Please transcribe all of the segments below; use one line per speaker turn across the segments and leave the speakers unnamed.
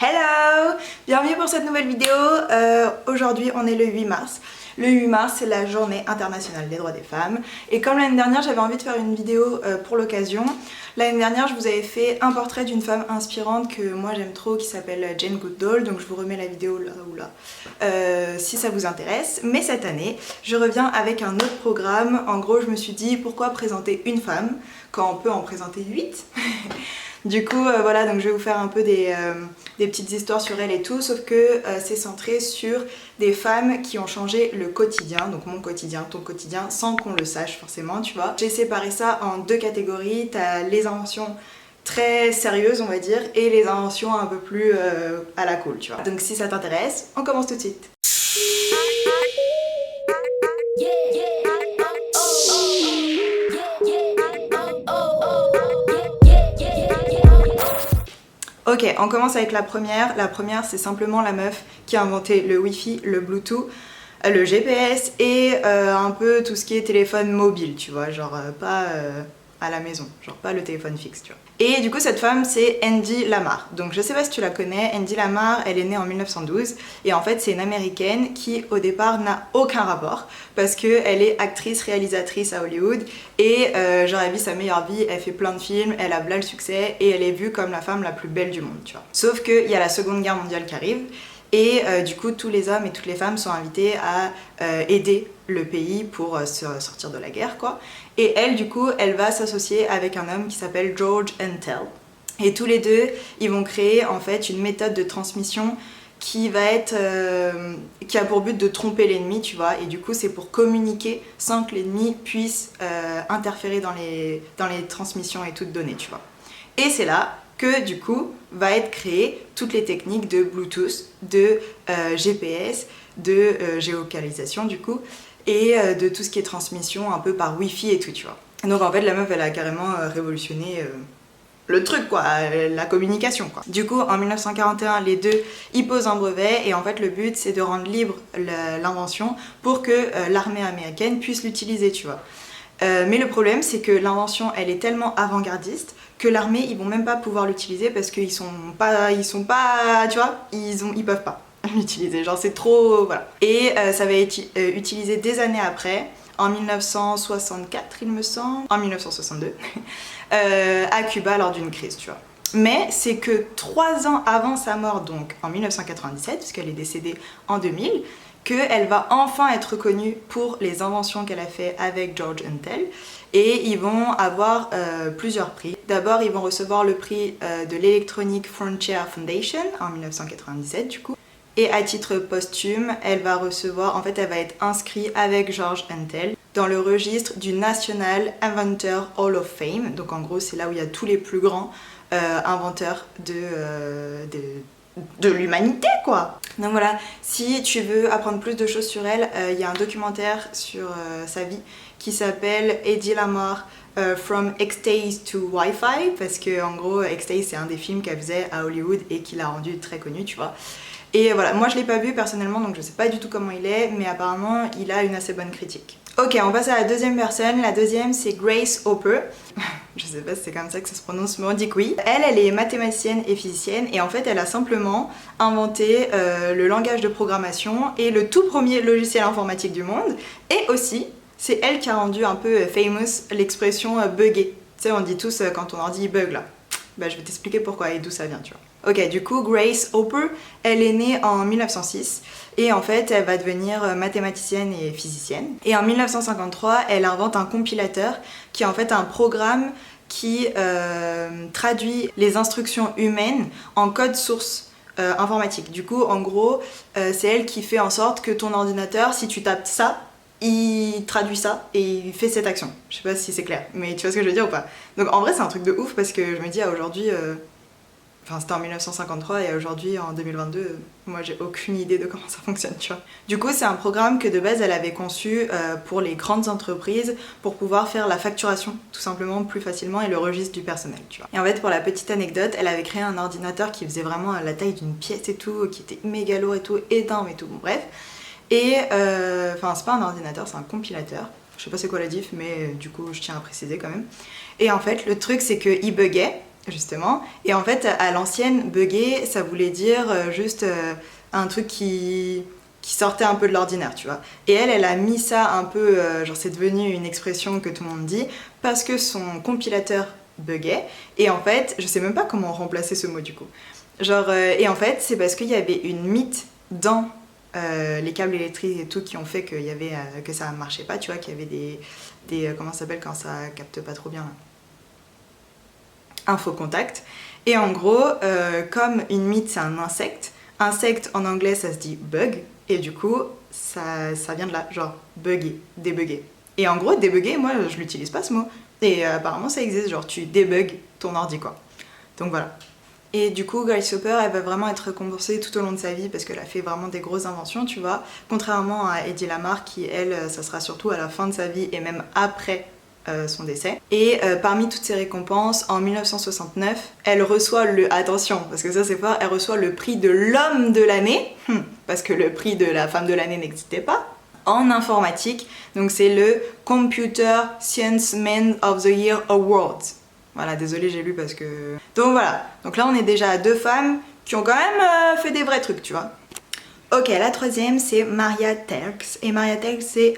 Hello! Bienvenue pour cette nouvelle vidéo. Aujourd'hui on est le 8 mars. Le 8 mars c'est la journée internationale des droits des femmes. Et comme l'année dernière j'avais envie de faire une vidéo pour l'occasion, l'année dernière je vous avais fait un portrait d'une femme inspirante que moi j'aime trop qui s'appelle Jane Goodall. Donc je vous remets la vidéo là ou là si ça vous intéresse. Mais cette année je reviens avec un autre programme. En gros je me suis dit pourquoi présenter une femme quand on peut en présenter 8. Du coup voilà, donc je vais vous faire un peu des petites histoires sur elle et tout, sauf que c'est centré sur des femmes qui ont changé le quotidien, donc mon quotidien, ton quotidien, sans qu'on le sache forcément, tu vois. J'ai séparé ça en deux catégories, t'as les inventions très sérieuses on va dire, et les inventions un peu plus à la cool, tu vois. Donc si ça t'intéresse, on commence tout de suite. Ok, on commence avec la première. La première, c'est simplement la meuf qui a inventé le Wi-Fi, le Bluetooth, le GPS et un peu tout ce qui est téléphone mobile, tu vois, genre pas à la maison, genre pas le téléphone fixe, tu vois. Et du coup, cette femme, c'est Hedy Lamarr. Donc je sais pas si tu la connais, Hedy Lamarr, elle est née en 1912 et en fait, c'est une américaine qui au départ n'a aucun rapport parce qu'elle est actrice, réalisatrice à Hollywood et genre elle vit sa meilleure vie, elle fait plein de films, elle a le succès et elle est vue comme la femme la plus belle du monde, tu vois. Sauf qu'il y a la Seconde Guerre mondiale qui arrive. Et du coup, tous les hommes et toutes les femmes sont invités à aider le pays pour sortir de la guerre, quoi. Et elle, du coup, elle va s'associer avec un homme qui s'appelle George Untel. Et tous les deux, ils vont créer en fait une méthode de transmission qui va être qui a pour but de tromper l'ennemi, tu vois. Et du coup, c'est pour communiquer sans que l'ennemi puisse interférer dans les transmissions et toutes données, tu vois. Et c'est là que du coup va être créée toutes les techniques de Bluetooth, de GPS, de géolocalisation du coup, et de tout ce qui est transmission un peu par Wi-Fi et tout, tu vois. Donc en fait la meuf elle a carrément révolutionné le truc quoi, la communication quoi. Du coup en 1941 les deux ils posent un brevet et en fait le but c'est de rendre libre l'invention pour que l'armée américaine puisse l'utiliser, tu vois. Mais le problème c'est que l'invention elle est tellement avant-gardiste que l'armée ils vont même pas pouvoir l'utiliser parce qu'ils sont pas, tu vois, ils peuvent pas l'utiliser, genre c'est trop, voilà. Et ça va être utilisé des années après, en 1964 il me semble, en 1962, à Cuba lors d'une crise, tu vois. Mais c'est que 3 ans avant sa mort, donc en 1997, puisqu'elle est décédée en 2000, qu'elle va enfin être reconnue pour les inventions qu'elle a fait avec George Untel. Et ils vont avoir plusieurs prix. D'abord, ils vont recevoir le prix de l'Electronic Frontier Foundation en 1997 du coup. Et à titre posthume, elle va recevoir, en fait elle va être inscrite avec George Untel dans le registre du National Inventor Hall of Fame. Donc en gros c'est là où il y a tous les plus grands inventeurs de l'humanité quoi. Donc voilà, si tu veux apprendre plus de choses sur elle, il y a un documentaire sur sa vie qui s'appelle Hedy Lamarr From Ecstasy to Wi-Fi, parce que en gros Ecstasy c'est un des films qu'elle faisait à Hollywood et qui l'a rendu très connu, tu vois. Et voilà, moi je l'ai pas vu personnellement donc je sais pas du tout comment il est, mais apparemment il a une assez bonne critique. Ok, on passe à la deuxième personne. La deuxième c'est Grace Hopper. Je sais pas si c'est comme ça que ça se prononce, mais on dit que oui. Elle est mathématicienne et physicienne et en fait elle a simplement inventé le langage de programmation et le tout premier logiciel informatique du monde. Et aussi, c'est elle qui a rendu un peu famous l'expression bugger. Tu sais, on dit tous quand ton ordi bug là. Bah je vais t'expliquer pourquoi et d'où ça vient, tu vois. Ok, du coup, Grace Hopper, elle est née en 1906 et en fait, elle va devenir mathématicienne et physicienne. Et en 1953, elle invente un compilateur qui est en fait un programme qui traduit les instructions humaines en code source informatique. Du coup, en gros, c'est elle qui fait en sorte que ton ordinateur, si tu tapes ça, il traduit ça et il fait cette action. Je sais pas si c'est clair, mais tu vois ce que je veux dire ou pas? Donc en vrai, c'est un truc de ouf parce que je me dis à aujourd'hui... Enfin, c'était en 1953 et aujourd'hui, en 2022, moi j'ai aucune idée de comment ça fonctionne, tu vois. Du coup, c'est un programme que de base elle avait conçu pour les grandes entreprises pour pouvoir faire la facturation tout simplement plus facilement et le registre du personnel, tu vois. Et en fait, pour la petite anecdote, elle avait créé un ordinateur qui faisait vraiment la taille d'une pièce et tout, qui était méga lourd et tout, énorme et tout, bon bref. Et enfin, c'est pas un ordinateur, c'est un compilateur. Je sais pas c'est quoi la diff, mais du coup, je tiens à préciser quand même. Et en fait, le truc, c'est qu'il buguait. justement. Et en fait, à l'ancienne, bugger, ça voulait dire juste un truc qui sortait un peu de l'ordinaire, tu vois. Et elle a mis ça un peu, genre c'est devenu une expression que tout le monde dit, parce que son compilateur buguait. Et en fait, je sais même pas comment remplacer ce mot du coup. Genre, et en fait, c'est parce qu'il y avait une mythe dans les câbles électriques et tout qui ont fait qu'il y avait, que ça marchait pas, tu vois, qu'il y avait des comment ça s'appelle quand ça capte pas trop bien, un faux contact. Et en gros, comme une mythe c'est un insecte, insecte en anglais ça se dit bug, et du coup ça vient de là, genre bugger, débugger. Et en gros, débugger, moi je l'utilise pas ce mot, et apparemment ça existe, genre tu débugs ton ordi quoi. Donc voilà. Et du coup, Grace Hopper, elle va vraiment être récompensée tout au long de sa vie parce qu'elle a fait vraiment des grosses inventions, tu vois. Contrairement à Hedy Lamarr qui, elle, ça sera surtout à la fin de sa vie et même après son décès. Et parmi toutes ces récompenses, en 1969, elle reçoit le... Attention, parce que ça c'est fort, elle reçoit le prix de l'homme de l'année, parce que le prix de la femme de l'année n'existait pas, en informatique. Donc c'est le Computer Science Man of the Year Award. Voilà, désolée, j'ai lu parce que... Donc voilà, donc là on est déjà à 2 femmes qui ont quand même fait des vrais trucs, tu vois. Ok, la troisième c'est Maria Telx. Et Maria Telx c'est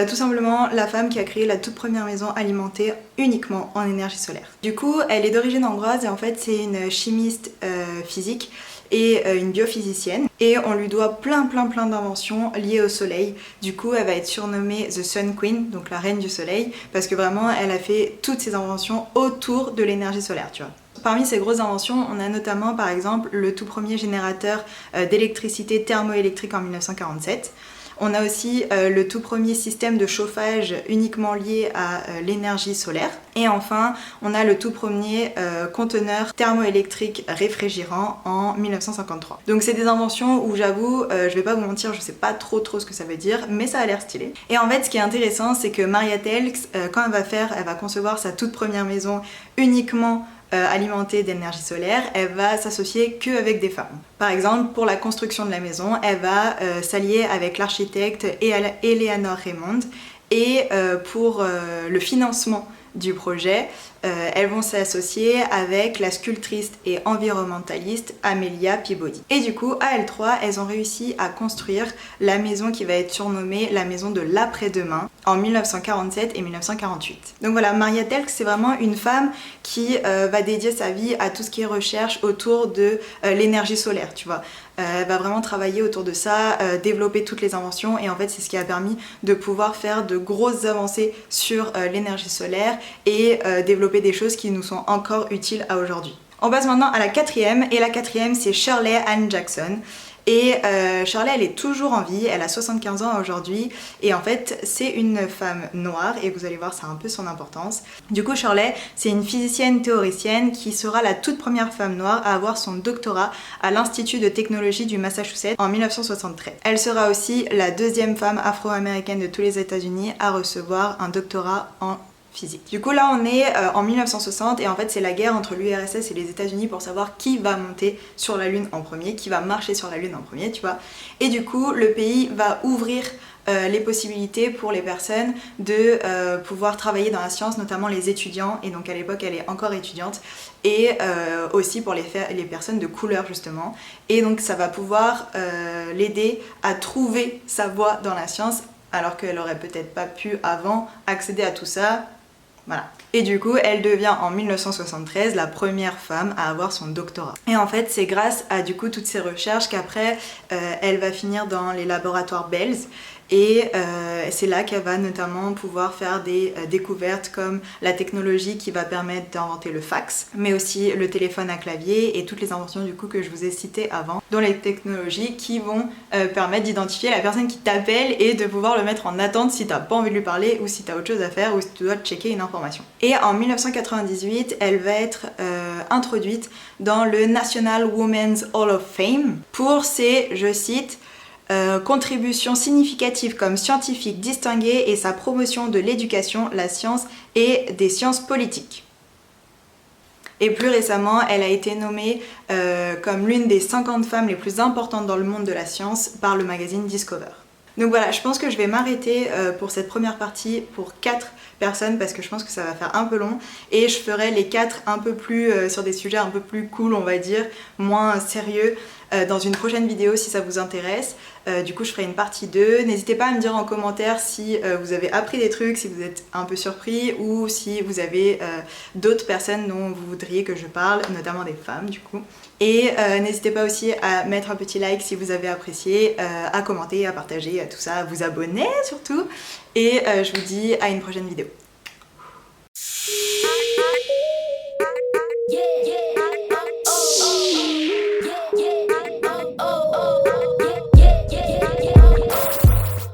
tout simplement la femme qui a créé la toute première maison alimentée uniquement en énergie solaire. Du coup, elle est d'origine hongroise et en fait c'est une chimiste physique et une biophysicienne, et on lui doit plein d'inventions liées au soleil. Du coup elle va être surnommée The Sun Queen, donc la reine du soleil, parce que vraiment elle a fait toutes ses inventions autour de l'énergie solaire, tu vois. Parmi ces grosses inventions, on a notamment par exemple le tout premier générateur d'électricité thermoélectrique en 1947. On a aussi le tout premier système de chauffage uniquement lié à l'énergie solaire. Et enfin, on a le tout premier conteneur thermoélectrique réfrigérant en 1953. Donc c'est des inventions où j'avoue, je vais pas vous mentir, je sais pas trop ce que ça veut dire, mais ça a l'air stylé. Et en fait, ce qui est intéressant, c'est que Maria Telx, quand elle va concevoir sa toute première maison uniquement alimentée d'énergie solaire, elle va s'associer qu'avec des femmes. Par exemple, pour la construction de la maison, elle va s'allier avec l'architecte Eleanor Raymond, et pour le financement du projet, elles vont s'associer avec la sculptrice et environnementaliste Amelia Peabody. Et du coup, à L3, elles ont réussi à construire la maison qui va être surnommée la maison de l'après-demain en 1947 et 1948. Donc voilà, Maria Telx, c'est vraiment une femme qui va dédier sa vie à tout ce qui est recherche autour de l'énergie solaire, tu vois. Elle va vraiment travailler autour de ça, développer toutes les inventions, et en fait c'est ce qui a permis de pouvoir faire de grosses avancées sur l'énergie solaire et développer des choses qui nous sont encore utiles à aujourd'hui. On passe maintenant à la quatrième, et la quatrième c'est Shirley Ann Jackson. Et Shirley, elle est toujours en vie, elle a 75 ans aujourd'hui, et en fait c'est une femme noire, et vous allez voir ça a un peu son importance. Du coup Shirley, c'est une physicienne théoricienne qui sera la toute première femme noire à avoir son doctorat à l'Institut de technologie du Massachusetts en 1973. Elle sera aussi la deuxième femme afro-américaine de tous les États-Unis à recevoir un doctorat en physique. Du coup là on est en 1960, et en fait c'est la guerre entre l'URSS et les États-Unis pour savoir qui va monter sur la Lune en premier, qui va marcher sur la Lune en premier, tu vois. Et du coup le pays va ouvrir les possibilités pour les personnes de pouvoir travailler dans la science, notamment les étudiants, et donc à l'époque elle est encore étudiante, et aussi pour les personnes de couleur justement, et donc ça va pouvoir l'aider à trouver sa voie dans la science, alors qu'elle aurait peut-être pas pu avant accéder à tout ça. Voilà. Et du coup, elle devient en 1973 la première femme à avoir son doctorat. Et en fait, c'est grâce à du coup toutes ces recherches qu'après, elle va finir dans les laboratoires Bells. Et c'est là qu'elle va notamment pouvoir faire des découvertes comme la technologie qui va permettre d'inventer le fax, mais aussi le téléphone à clavier et toutes les inventions du coup que je vous ai citées avant, dont les technologies qui vont permettre d'identifier la personne qui t'appelle et de pouvoir le mettre en attente si t'as pas envie de lui parler, ou si t'as autre chose à faire, ou si tu dois checker une information. Et en 1998, elle va être introduite dans le National Women's Hall of Fame pour ses, je cite, contributions significatives comme scientifique distinguée et sa promotion de l'éducation, la science et des sciences politiques. Et plus récemment, elle a été nommée comme l'une des 50 femmes les plus importantes dans le monde de la science par le magazine Discover. Donc voilà, je pense que je vais m'arrêter pour cette première partie pour 4 personnes parce que je pense que ça va faire un peu long et je ferai les 4 un peu plus sur des sujets un peu plus cool, on va dire, moins sérieux dans une prochaine vidéo si ça vous intéresse. Du coup je ferai une partie 2. N'hésitez pas à me dire en commentaire si vous avez appris des trucs, si vous êtes un peu surpris ou si vous avez d'autres personnes dont vous voudriez que je parle, notamment des femmes du coup. Et n'hésitez pas aussi à mettre un petit like si vous avez apprécié, à commenter, à partager, à tout ça, à vous abonner surtout. Et je vous dis à une prochaine vidéo.